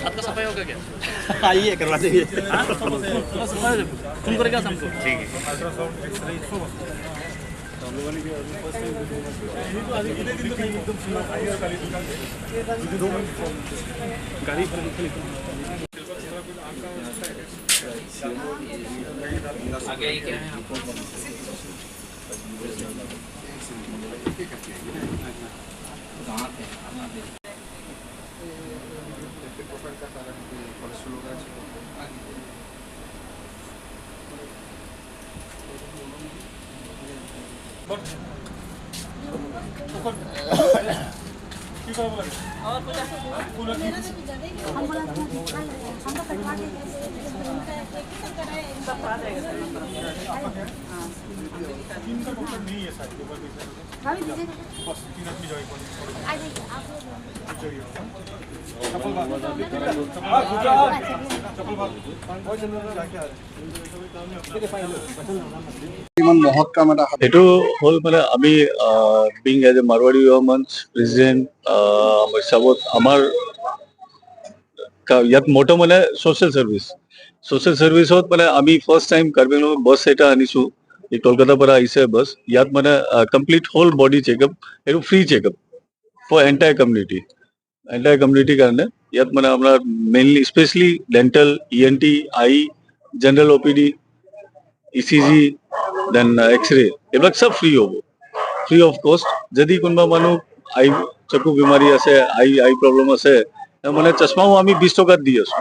आपका सफाई होगा क्या? आइए करवा देंगे। सफाई फोन करेगा हमको। ठीक है। आगे क्या है आपको? कहाँ थे? এইটো হ'ল মানে আমি being as a Marwari youth মঞ্চ প্ৰেচিডেণ্ট আমাৰ হিচাপত আমাৰ ইয়াত মটো মানে ছ'চিয়েল ছাৰ্ভিচত মানে আমি ফাৰ্ষ্ট টাইম কাৰ্বি আংলঙত বাছ এটা আনিছোঁ। এই কলকাতাৰ পৰা আহিছে বাছ। ইয়াত মানে কমপ্লিট হোল বডি চেকআপ, এইটো ফ্ৰী চেকআপ ফৰ এণ্টায়াৰ কমিউনিটিৰ কাৰণে। ইয়াত মানে আপোনাৰ mainly specially dental, ENT, eye, general OPD, ECG, then x ray, এইবিলাক চব ফ্ৰী হ'ব, ফ্ৰী অফ কষ্ট। যদি কোনোবা মানুহ আই চকু বেমাৰী আছে, আই প্ৰব্লেম আছে, মানে চশমাও আমি 20 টকাত দি আছোঁ।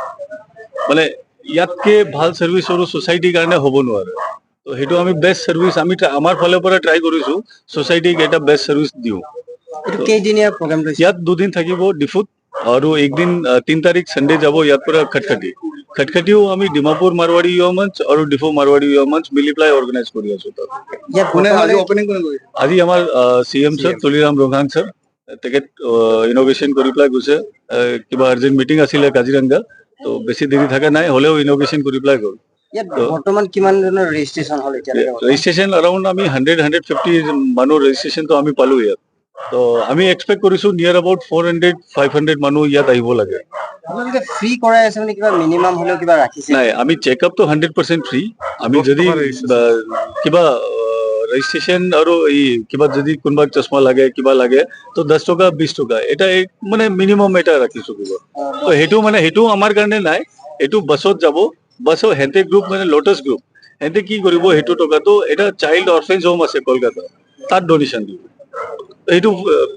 মানে ইয়াতকে ভাল ছাৰ্ভিচ আৰু ছ'চাইটিৰ কাৰণে হ'ব নোৱাৰে। তো সেইটো আমি বেষ্ট ছাৰ্ভিচ আমি আমাৰ ফালৰ পৰা ট্ৰাই কৰিছোঁ, ছ'চাইটিক এটা বেষ্ট ছাৰ্ভিচ দিওঁ। কেইদিনীয়া প্ৰগ্ৰাম লৈছে? ইয়াত 2 দিন থাকিব ডিফুত, আৰু একদিন 3 তাৰিখ ছানডে যাব ইয়াৰ পৰা খটখটিও আমি ডিমাপুৰ মাৰৱাৰী ইউথ মঞ্চ আৰু ডিফু মাৰৱাৰী ইউথ মঞ্চ মিলি পেলাই অৰ্গেনাইজ কৰি আছোঁ তাত। আজি আমাৰ CM sir Tuliram Ronghang sir তেখেত ইন'ভেশ্যন কৰি পেলাই গৈছে। কিবা আৰ্জেণ্ট মিটিং আছিলে কাজিৰঙা, তো বেছি দেৰি থকা নাই, হ'লেও ইন'ভেশ্যন কৰি পেলাই গ'ল। বৰ্তমান কিমান ধৰণৰ ৰেজিষ্ট্ৰেশ্যন হ'ল এতিয়ালৈকে? ৰেজিষ্ট্ৰেশ্যন এৰাউণ্ড আমি 100-150 মানুহ ৰেজিষ্ট্ৰেশ্যনটো আমি পালোঁ ইয়াত। তো আমি এক্সপেক্ট কৰিছোঁ নিয়াৰ এবাউট 400-500 মানুহ ইয়াত আহিব লাগে। আপোনালোকে ফ্ৰী কৰাই আছে মানে কিবা মিনিমাম হ'লেও কিবা ৰাখিছে? নাই, আমি চেকআপটো 100% ফ্ৰী। আমি যদি কিবা ৰেজিষ্ট্ৰেশ্যন আৰু এই কিবা যদি কোনোবা চশমা লাগে, কিবা লাগে, তো 10 টকা 20 টকা এটা মানে মিনিমাম এটা ৰাখিছোঁ কিবা। তো সেইটোও আমাৰ কাৰণে নাই, এইটো বাছত যাব। বাছৰ হেঁতে গ্ৰুপ মানে লোটাছ গ্ৰুপ, হেঁতে কি কৰিব সেইটো টকাটো এটা চাইল্ড অৰফেঞ্জ হোম আছে কলকাতা, তাত ডনেশ্যন দিব। এইটো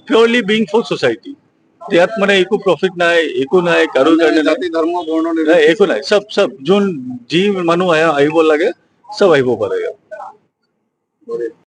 পিয়ৰলি বিং ফৰ ছ'চাইটি। ইয়াত মানে একো প্ৰফিট নাই, একো নাই, কাৰো কাৰণে নাই, একো নাই। চব যোন যি মানুহ আহিব লাগে চব আহিব পাৰে ইয়াত।